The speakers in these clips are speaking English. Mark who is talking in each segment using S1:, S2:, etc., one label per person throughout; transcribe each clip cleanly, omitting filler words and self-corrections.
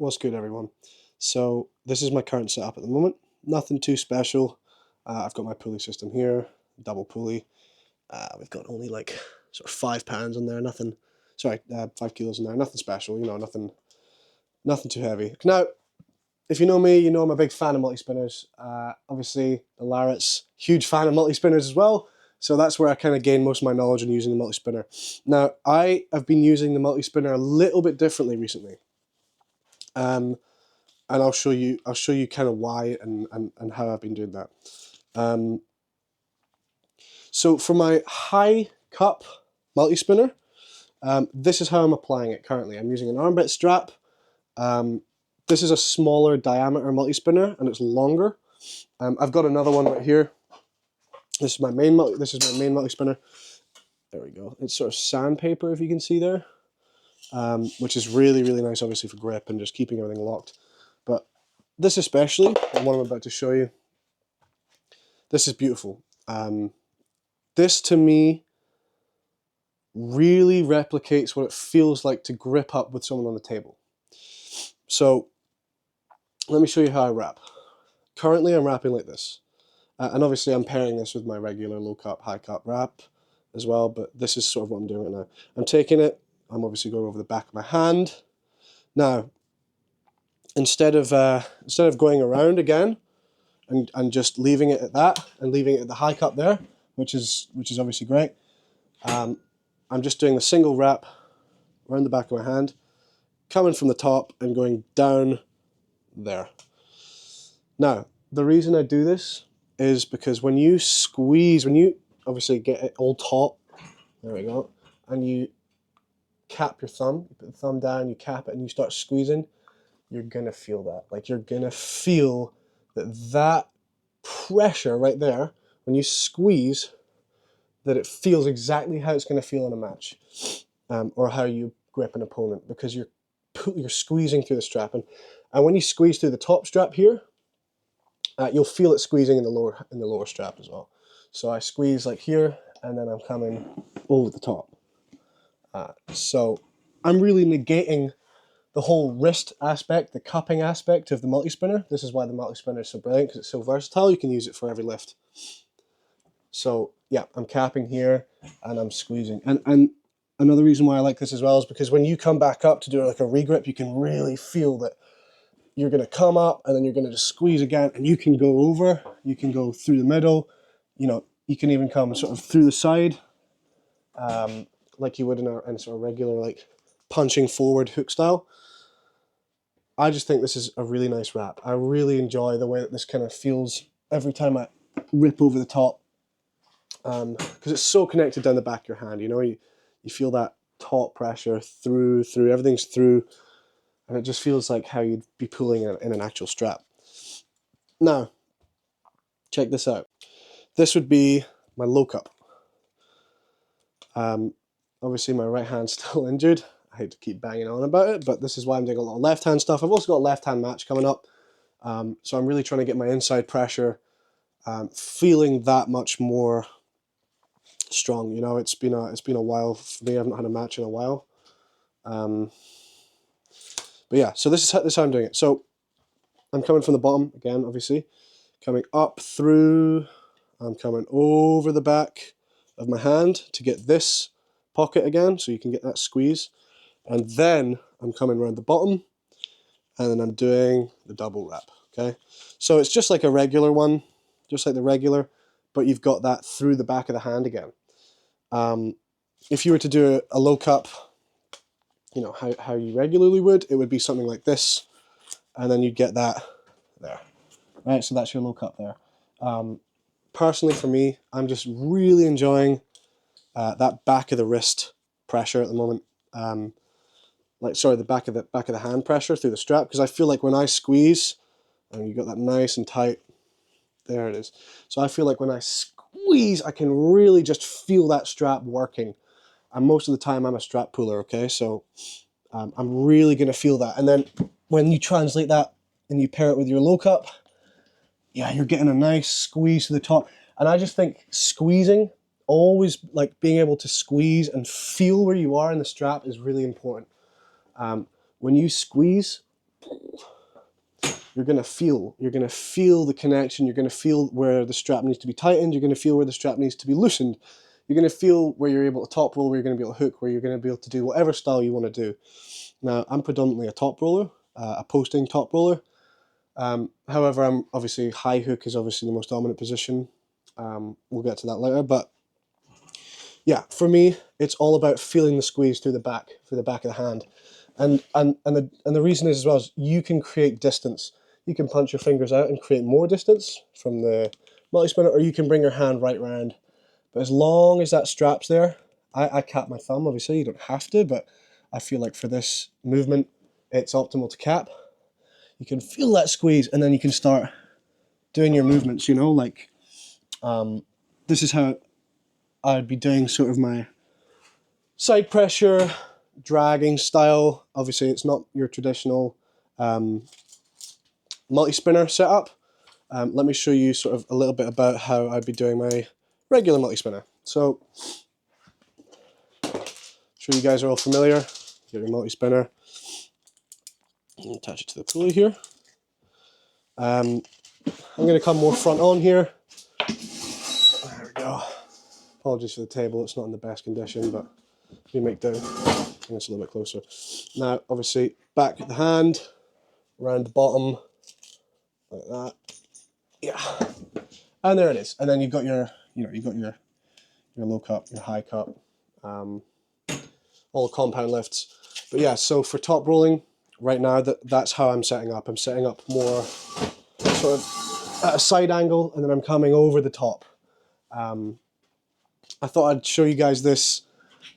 S1: What's good, everyone? So this is my current setup at the moment. Nothing too special. I've got my pulley system here, double pulley. We've got only like sort of 5 pounds in there. Nothing. Sorry, 5 kilos in there. Nothing special. You know, nothing too heavy. Now, if you know me, you know I'm a big fan of multi-spinners. Obviously, the Larrett's huge fan of multi-spinners as well. So that's where I kind of gained most of my knowledge on using the multi-spinner. Now, I have been using the multi-spinner a little bit differently recently. And I'll show you kind of why and how I've been doing that. So for my high cup multi-spinner, this is how I'm applying it currently. I'm using an arm bit strap. This is a smaller diameter multi-spinner and it's longer. I've got another one right here. This is my main multi-spinner. There we go. It's sort of sandpaper, if you can see there, which is really, really nice, obviously, for grip and just keeping everything locked. But this especially, the one I'm about to show you, this is beautiful. This, to me, really replicates what it feels like to grip up with someone on the table. So, let me show you how I wrap. Currently, I'm wrapping like this. And obviously, I'm pairing this with my regular low cup, high cup wrap as well, but this is sort of what I'm doing right now. I'm taking it, I'm obviously going over the back of my hand. Now, instead of going around again and just leaving it at that and leaving it at the high cup there, which is obviously great, I'm just doing a single wrap around the back of my hand, coming from the top and going down there. Now, the reason I do this is because when you squeeze, when you obviously get it all taut, there we go, and you cap your thumb, you put the thumb down, you cap it, and you start squeezing, you're gonna feel that. Like, you're gonna feel that pressure right there, when you squeeze, that it feels exactly how it's gonna feel in a match, or how you grip an opponent, because you're squeezing through the strap. And when you squeeze through the top strap here, you'll feel it squeezing in the lower strap as well. So I squeeze like here, and then I'm coming over the top. So I'm really negating the whole wrist aspect, the cupping aspect of the multi-spinner. This is why the multi-spinner is so brilliant, because it's so versatile. You can use it for every lift. So yeah, I'm capping here and I'm squeezing. And another reason why I like this as well is because when you come back up to do like a regrip, you can really feel that you're going to come up and then you're going to just squeeze again, and you can go over, you can go through the middle, you know, you can even come sort of through the side, like you would in a sort of regular like punching forward hook style. I just think this is a really nice wrap. I really enjoy the way that this kind of feels every time I rip over the top, because it's so connected down the back of your hand. You know, you feel that taut pressure through, everything's through, and it just feels like how you'd be pulling in an actual strap. Now, check this out. This would be my low cup. Obviously my right hand's still injured. I hate to keep banging on about it, but this is why I'm doing a lot of left hand stuff. I've also got a left hand match coming up. So I'm really trying to get my inside pressure feeling that much more strong. You know, it's been a while for me. I haven't had a match in a while. But yeah, so this is how I'm doing it. So I'm coming from the bottom again, obviously, coming up through, I'm coming over the back of my hand to get this pocket again, so you can get that squeeze. And then I'm coming around the bottom, and then I'm doing the double wrap, okay? So it's just like a regular one, just like the regular, but you've got that through the back of the hand again. If you were to do a low cup, you know, how you regularly would, it would be something like this, and then you'd get that there, right? So that's your low cup there. Personally, for me, I'm just really enjoying that back of the wrist pressure at the moment. The back of the hand pressure through the strap, because I feel like when I squeeze, and you got that nice and tight, there it is. So I feel like when I squeeze, I can really just feel that strap working. And most of the time, I'm a strap puller, okay? So I'm really going to feel that. And then when you translate that and you pair it with your low cup, yeah, you're getting a nice squeeze to the top. And I just think squeezing, always like being able to squeeze and feel where you are in the strap is really important. When you squeeze, you're going to feel the connection. You're going to feel where the strap needs to be tightened. You're going to feel where the strap needs to be loosened. You're going to feel where you're able to top roll, where you're going to be able to hook, where you're going to be able to do whatever style you want to do. Now, I'm predominantly a top roller, a posting top roller. However, I'm obviously high hook is obviously the most dominant position. We'll get to that later, but yeah, for me, it's all about feeling the squeeze through the back of the hand, and the reason is as well is you can create distance. You can punch your fingers out and create more distance from the multi-spinner, or you can bring your hand right round. But as long as that strap's there, I cap my thumb. Obviously, you don't have to, but I feel like for this movement, it's optimal to cap. You can feel that squeeze, and then you can start doing your movements. You know, like this is how I'd be doing sort of my side pressure, dragging style. Obviously, it's not your traditional multi-spinner setup. Let me show you sort of a little bit about how I'd be doing my regular multi-spinner. So, sure you guys are all familiar. Get your multi-spinner. Attach it to the pulley here. I'm going to come more front on here. There we go. Apologies for the table, it's not in the best condition, but we make do. Bring this a little bit closer. Now, obviously, back of the hand, around the bottom, like that. Yeah, and there it is. And then you've got your, you've got your low cup, your high cup, all compound lifts. But yeah, so for top rolling, right now, that's how I'm setting up. I'm setting up more sort of at a side angle, and then I'm coming over the top. I thought I'd show you guys this.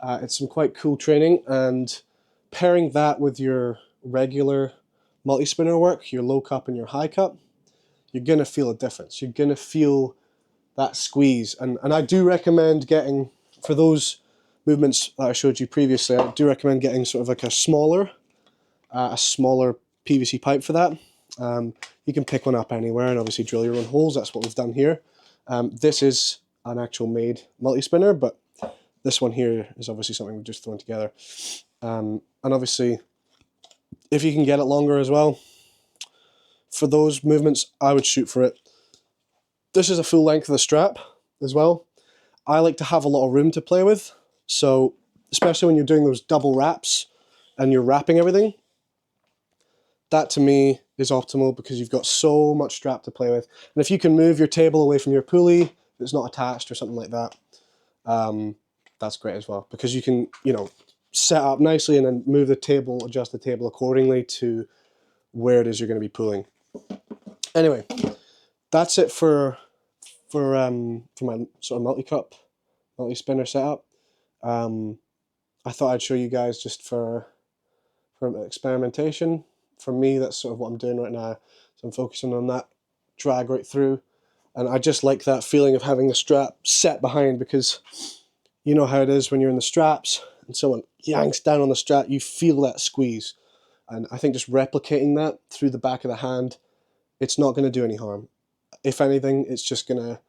S1: It's some quite cool training, and pairing that with your regular multi-spinner work, your low cup and your high cup, you're going to feel a difference. You're going to feel that squeeze. And I do recommend getting, for those movements that I showed you previously, I do recommend getting sort of like a smaller PVC pipe for that. You can pick one up anywhere and obviously drill your own holes. That's what we've done here. This is an actual made multi-spinner, but this one here is obviously something we've just thrown together. And obviously, if you can get it longer as well, for those movements, I would shoot for it. This is a full length of the strap as well. I like to have a lot of room to play with. So, especially when you're doing those double wraps and you're wrapping everything, that to me is optimal because you've got so much strap to play with. And if you can move your table away from your pulley, if it's not attached or something like that, that's great as well, because you can, set up nicely and then move the table, adjust the table accordingly to where it is you're going to be pulling. Anyway, that's it for my sort of multi-cup, multi-spinner setup. I thought I'd show you guys just for experimentation. For me, that's sort of what I'm doing right now. So I'm focusing on that drag right through. And I just like that feeling of having the strap set behind, because you know how it is when you're in the straps and someone yanks down on the strap, you feel that squeeze. And I think just replicating that through the back of the hand, it's not going to do any harm. If anything, it's just going to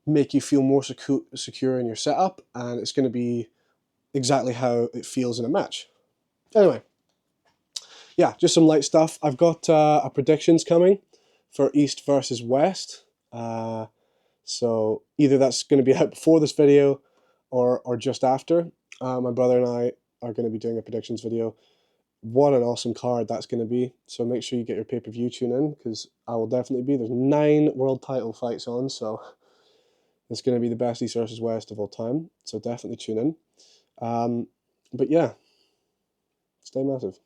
S1: make you feel more secure in your setup, and it's going to be exactly how it feels in a match. Anyway, yeah, just some light stuff. I've got a predictions coming for East versus West. So either that's going to be out before this video or just after. My brother and I are going to be doing a predictions video. What an awesome card that's going to be. So make sure you get your pay-per-view tune in, because I will definitely be. There's 9 world title fights on, so it's going to be the best East versus West of all time. So definitely tune in. But yeah, stay massive.